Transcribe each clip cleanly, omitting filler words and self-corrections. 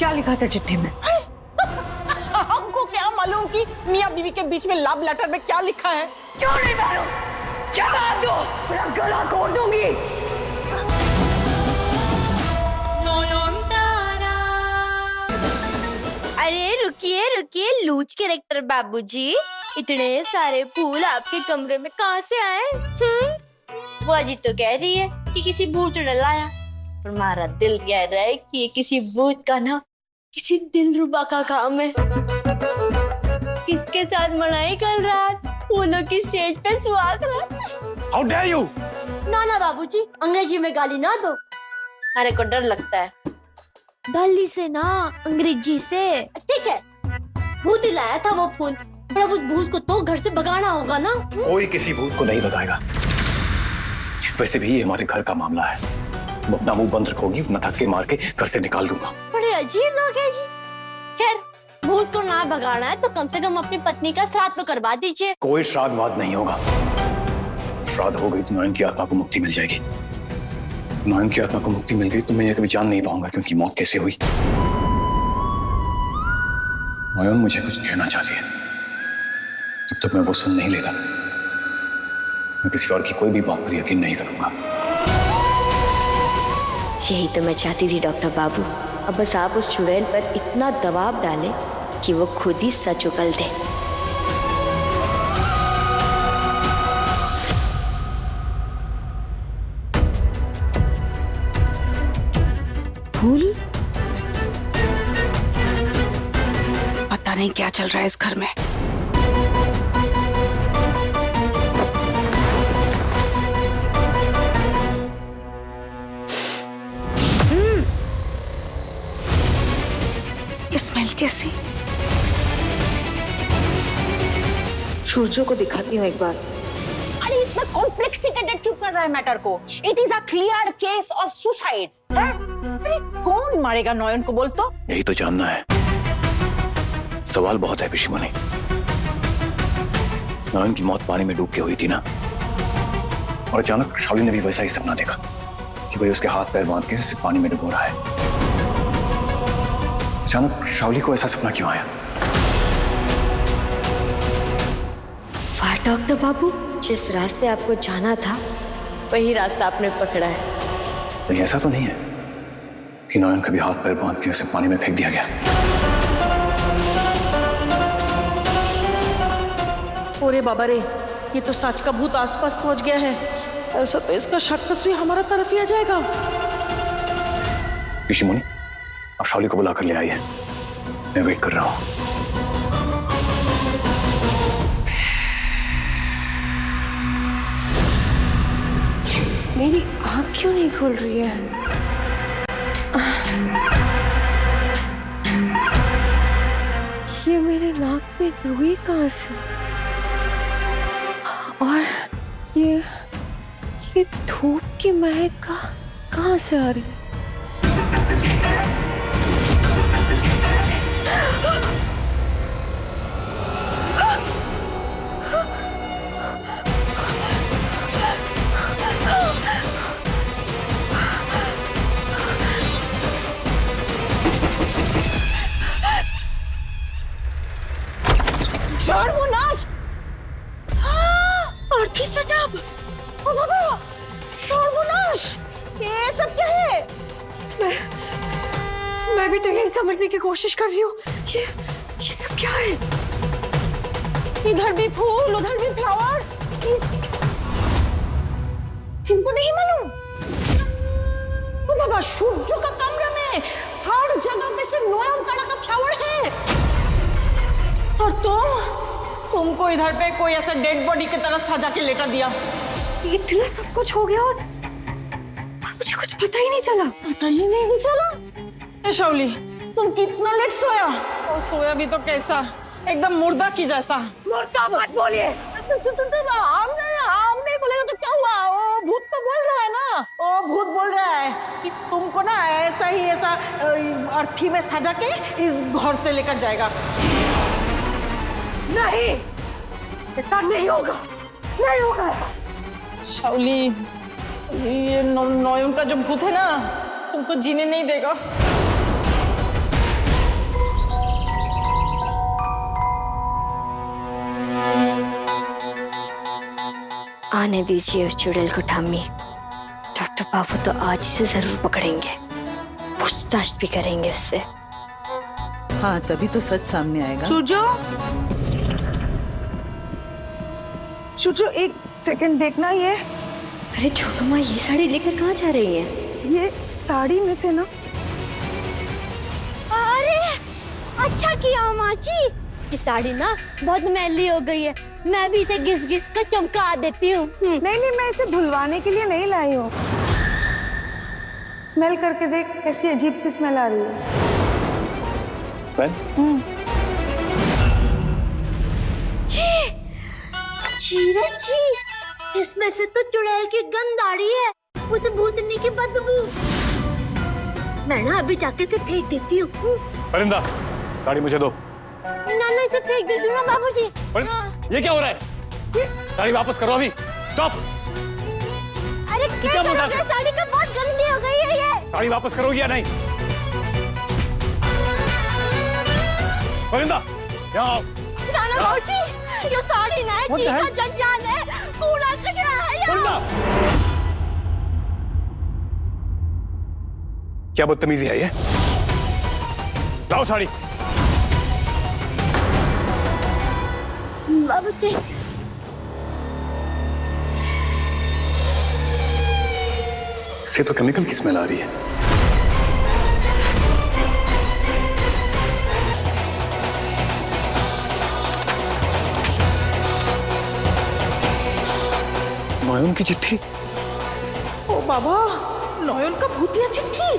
क्या लिखा था चिट्ठी में? हमको क्या मालूम कि मियां बीवी के बीच में लव लेटर में क्या लिखा है। क्यों नहीं मालूम? जवाब दो, मेरा गला घोट दूंगी। अरे रुकिए रुकिए लूच कैरेक्टर बाबूजी, इतने सारे फूल आपके कमरे में कहाँ से आए? वो अजीत तो कह रही है कि किसी भूत ने लाया, पर हमारा दिल कह रहा है कि ये किसी भूत का ना किसी दिलरुबा का काम है। किसके साथ मनाई कल रात फूलों की स्टेज पे सुहाग रात। How dare you? ना बाबूजी, अंग्रेजी में गाली ना दो, हमारे को डर लगता है। गाली से ना, अंग्रेजी से। ठीक है, भूत ही लाया था वो फूल, पर अब उस भूत को तो घर से भगाना होगा ना। कोई किसी भूत को नहीं भगाएगा। वैसे भी ये हमारे घर का मामला है। वो अपना मुंह बंद रखोगी वरना धक्के मार के घर से निकाल दूंगा। बड़े अजीब लोग हैं जी। खैर, भूत को ना भगाना है तो कम से कम अपनी पत्नी का श्राद्ध तो करवा दीजिए। कोई श्राद्ध वाद नहीं होगा। श्राद्ध हो गई तो नयन की आत्मा को मुक्ति मिल जाएगी। नयन की आत्मा को मुक्ति मिल गई तो मैं ये कभी जान नहीं पाऊंगा कि उनकी मौत कैसे हुई। नयन मुझे कुछ कहना चाहती है, जब तक मैं वो सुन नहीं लेता मैं किसी और की कोई भी बात पर यकीन नहीं करूंगा। यही तो मैं चाहती थी डॉक्टर बाबू। अब बस आप उस चुड़ैल पर इतना दबाव डालें कि वो खुद ही सच उगल दे। फूल? पता नहीं क्या चल रहा है इस घर में। स्मेल कैसी? सूरजो को दिखाती हूँ एक बार। अरे इतना कॉम्प्लेक्सिटेटेड क्यों कर रहा है मैटर को? It is a clear case of suicide. अरे कौन मारेगा नयन को, बोल तो? यही तो जानना है। सवाल बहुत है पिशीमणि। नयन की मौत पानी में डूब के हुई थी ना, और अचानक शावली ने भी वैसा ही सपना देखा कि वही उसके हाथ पैर बांध के उसे पानी में डुबो रहा है। अचानक शावली को ऐसा सपना क्यों आया? वाह डॉक्टर बाबू, जिस रास्ते आपको जाना था वही रास्ता आपने पकड़ा है। कहीं ऐसा तो नहीं है कि नयन कभी हाथ पैर बांध के उसे पानी में फेंक दिया गया? ओरे बाबा रे, ये तो सच का भूत आसपास पहुंच गया है। ऐसा तो इसका शक कसुई हमारा तरफ ही आ जाएगा। पिशीमणि, आप शावली को बुला कर ले आई है। मैं वेट कर रहा हूँ। मेरी आँख क्यों नहीं खुल रही है? ये मेरे नाक में रुई कहाँ से? और ये धूप की महक कहाँ से आ रही है? सर्वनाश! आरती सेटअप! ओ बाबा! सर्वनाश! ये सब क्या है? मैं भी तो यही समझने की कोशिश कर रही हूँ। ये सब क्या है? इधर भी फूल, उधर भी फ्लावर। इनको नहीं मालूम? ओ बाबा, सूरज का कमरे में हर जगह पे सिर्फ नयन कलर का फ्लावर है। और तुमको इधर पे कोई ऐसा डेड बॉडी की तरह सजा के लेटा दिया। इतना सब कुछ हो गया और मुझे कुछ पता ही नहीं चला। पता ही नहीं चला? ए शावली, तुम कितना लेट सोया? और सोया भी तो कैसा, एकदम मुर्दा की जैसा। मुर्दा मत बोलिए। हम नहीं बोलेगा तो क्या हुआ? ओ भूत तो बोल रहा है ना। ओ भूत बोल रहा है कि तुमको ना ऐसा अर्थी में सजा के इस घर से लेकर जाएगा। नहीं, ऐसा नहीं होगा, नहीं होगा ऐसा। शावली, ये नयन का जो भूत है ना, तुमको जीने नहीं देगा। आने दीजिए उस चुड़ैल को ठामी। डॉक्टर बाबू तो आज से जरूर पकड़ेंगे, पूछताछ भी करेंगे उससे। हाँ, तभी तो सच सामने आएगा। सूरजो, सूरजो एक सेकंड देखना ये। अरे छोटू माँ, ये साड़ी लेकर कहाँ जा रही हैं? ये साड़ी में से ना। अरे अच्छा किया माँ जी, ये साड़ी ना बहुत मैली हो गई है, मैं भी इसे घिस घिस कर चमका देती हूँ। नहीं नहीं, मैं इसे धुलवाने के लिए नहीं लाई हूँ। स्मेल करके देख, कैसी अजीब सी स्मेल आ रही है। स्मेल? छी रे छी, इसमें से तो चुड़ैल की गंध आ रही है, उसे भूतनी की बदबू। मैं ना अभी जाके इसे फेंक देती हूँ। परिंदा, साड़ी मुझे दो। नाना इसे फेंक देती हूँ ना बाबूजी। ये क्या हो रहा है? साड़ी वापस करो अभी। स्टॉप। अरे क्या करोगे? साड़ी का बहुत गंदी हो गई है ये। साड़ी वापस करोगी या नहीं? परिंदा, यहाँ आओ। नाना बाबूजी, ये साड़ी ना है, चीज का जंजाल है, कूड़ा कचरा है यहाँ। क्या बदतमीजी है ये? लाओ साड़ी। बाबूजी, इससे तो केमिकल की स्मेल आ रही है। नॉयन की चिट्ठी। ओ बाबा, नॉयन का भूतिया चिट्ठी।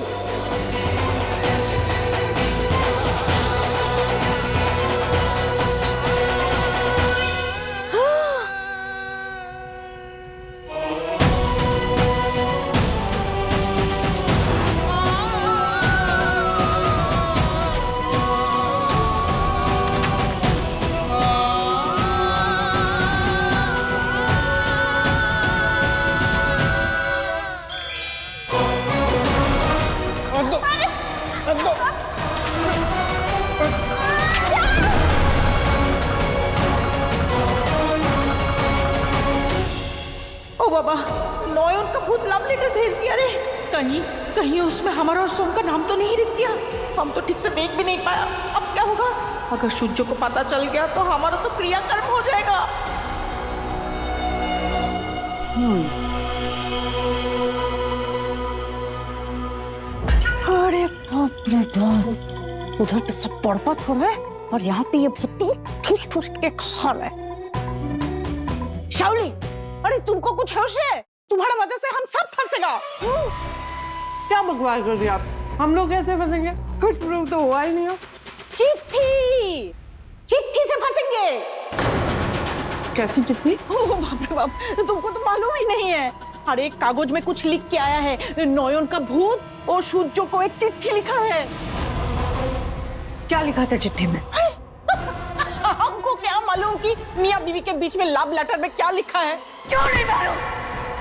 ओ बाबा, नॉयन का भूत लव लेटर भेज दिया रे। कहीं कहीं उसमें हमारा और सोम का नाम तो नहीं लिख दिया। हम तो ठीक से देख भी नहीं पाया। अब क्या होगा? अगर सूर्य को पता चल गया तो हमारा तो क्रियाकर्म हो जाएगा। अरे बाप रे बाप, उधर तो सब बर्बाद हो रहा है और यहाँ पे ये भुट्टू ठूस ठूस के खा रहा है। शाओली, अरे तुमको कुछ होश है? तुम्हारा वजह से हम सब फंसेगा। क्या बकवास कर दिया आप? हम लोग कैसे फंसेंगे? कुछ प्रूफ तो हुआ ही नहीं हो। चिट्ठी, चिट्ठी से फंसेंगे। कैसी चिट्ठी? ओ बाप रे बाप, तुमको तो मालूम ही नहीं है। हर एक कागज में कुछ लिख के आया है। नॉयन का भूत और सूर्य को एक चिट्ठी लिखा है। क्या लिखा था चिट्ठी में? हमको क्या मालूम कि मियां बीवी के बीच में लव लेटर में क्या लिखा है। क्यों नहीं मालूम?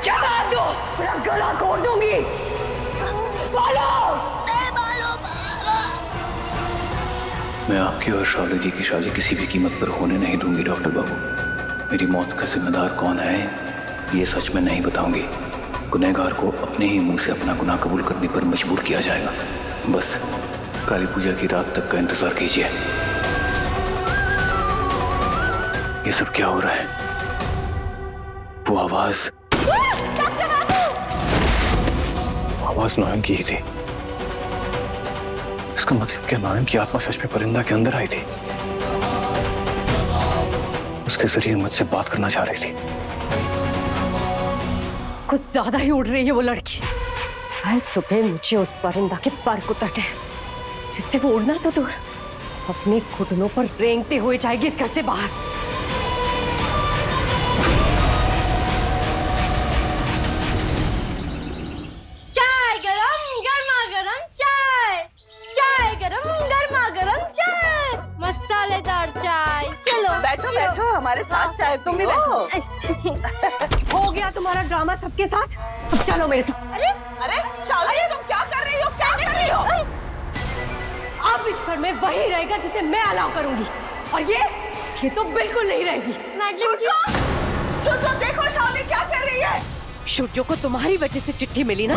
जवाब दो, मेरा गला घोट दूंगी। बोलो। मैं आपकी और शाओली जी की शादी किसी भी कीमत पर होने नहीं दूंगी डॉक्टर बाबू। मेरी मौत का जिम्मेदार कौन है ये सच में नहीं बताऊंगी। गुनहगार को अपने ही मुंह से अपना गुनाह कबूल करने पर मजबूर किया जाएगा। बस काली पूजा की रात तक का इंतजार कीजिए। ये सब क्या हो रहा है? वो आवाज नॉयन की ही थी। इसका मतलब क्या नॉयन की आत्मा सच में परिंदा के अंदर आई थी? उसके जरिए मुझसे बात करना चाह रही थी। कुछ ज्यादा ही उड़ रही है वो लड़की। कल सुबह मुझे उस परिंदा के पर को तटे, जिससे वो उड़ना तो दूर, अपने घुटनों पर रेंगते हुए जाएगी इस घर से बाहर। चाय गरम गर्मा गरम चाय, चाय गरम गर्मा गरम चाय, मसालेदार चाय। चलो बैठो बैठो, हमारे साथ चाय तुम भी बैठो। हो गया तुम्हारा ड्रामा सबके साथ, अब चलो मेरे साथ। अरे शाओली, तुम क्या कर रही हो? क्या कर रही हो? अब इस घर में वही रहेगा जिसे मैं अलाउ करूंगी, और ये तो बिल्कुल नहीं रहेगी। मैडम जी, देखो शाओली क्या कर रही है? शुड्यो को तुम्हारी वजह से चिट्ठी मिली ना,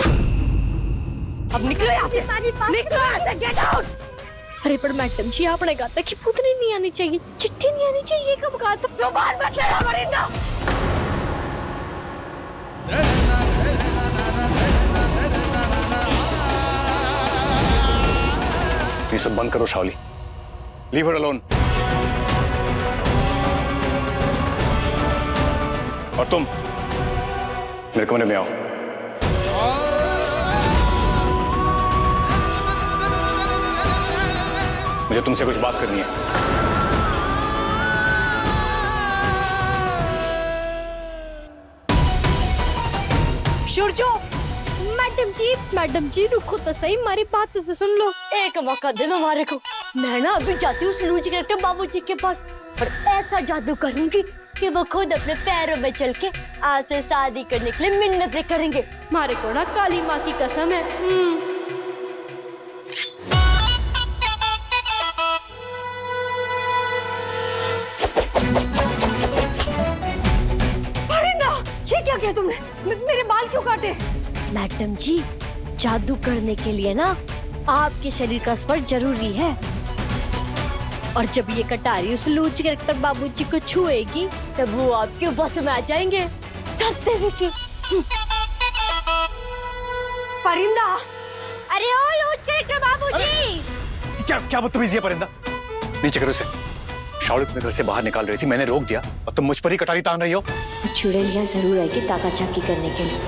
अब निकलो यहाँ से, निकलो यहाँ से, गेट आउट। अरे पर मैडम जी आपने कहा था कि पुतली नहीं आनी चाहिए, चिट्ठी नहीं आनी चाहिए, कब कहा था? जुबान मत लड़ा परिंदा। ये सब बंद करो शाओली, लीव हर अलोन। और तुम मेरे कमरे में आओ। मुझे तुमसे कुछ बात करनी है। शुड्यो, मैडम जी रुको तो सही, हमारी बात तो सुन लो। एक मौका दे दो हमारे को। मैं ना अभी जाती हूँ उस लूज कैरेक्टर बाबूजी के पास और ऐसा जादू करूंगी कि वो खुद अपने पैरों में चल के आपसे शादी करने के लिए मिन्नतें करेंगे। हमारे को ना काली माँ की कसम है। परिंदा, ये क्या किया तुमने? मेरे बाल क्यों काटे? मैडम जी जादू करने के लिए ना आपके शरीर का स्पर्श जरूरी है, और जब ये कटारी उस लूज कैरेक्टर बाबूजी को छुएगी तब वो आपके बस में आ जाएंगे। करते देखिए। परिंदा, अरे ओ लूज कैरेक्टर बाबूजी। क्या क्या बदतमीजी है परिंदा, नीचे करो इसे। शाओली तुम्हें घर से बाहर निकाल रही थी, मैंने रोक दिया और तुम मुझ पर ही कटारी तान रही हो। चुड़ैलियां जरूर आएगी ताका झाकी करने के लिए।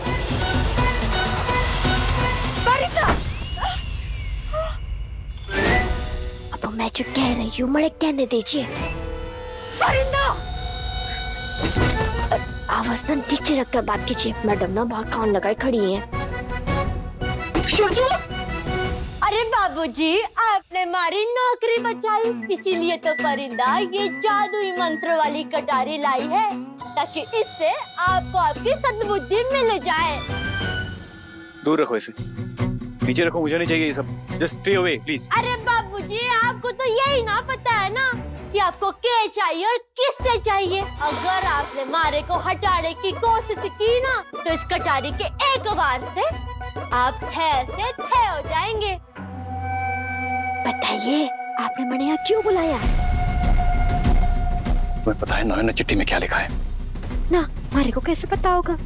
अब मैं जो कह रही हूँ मुझे कहने दीजिए। परिंदा, आवाज ना नीचे रखकर बात कीजिए, मैडम ना बाहर कान लगाए खड़ी हैं। शुड्यो, अरे बाबूजी, आपने हमारी नौकरी बचाई, इसीलिए तो परिंदा ये जादुई मंत्र वाली कटारी लाई है ताकि इससे आपको आपकी सद्बुद्धि मिल जाए। दूर रखो इसे, नीचे रखो, मुझे नहीं चाहिए ये सब। Just stay away please. अरे बाबूजी, आपको तो यही ना पता है ना कि आपको क्या चाहिए और किससे चाहिए। अगर आपने मारे को हटाने की कोशिश की ना तो इस कटारी के एक बार से आप थे से थे हो जाएंगे। बताइए आपने मैंने यहाँ क्यों बुलाया? तुम्हें पता है नौयन ने चिट्ठी में क्या लिखा है? ना हमारे को कैसे पता होगा?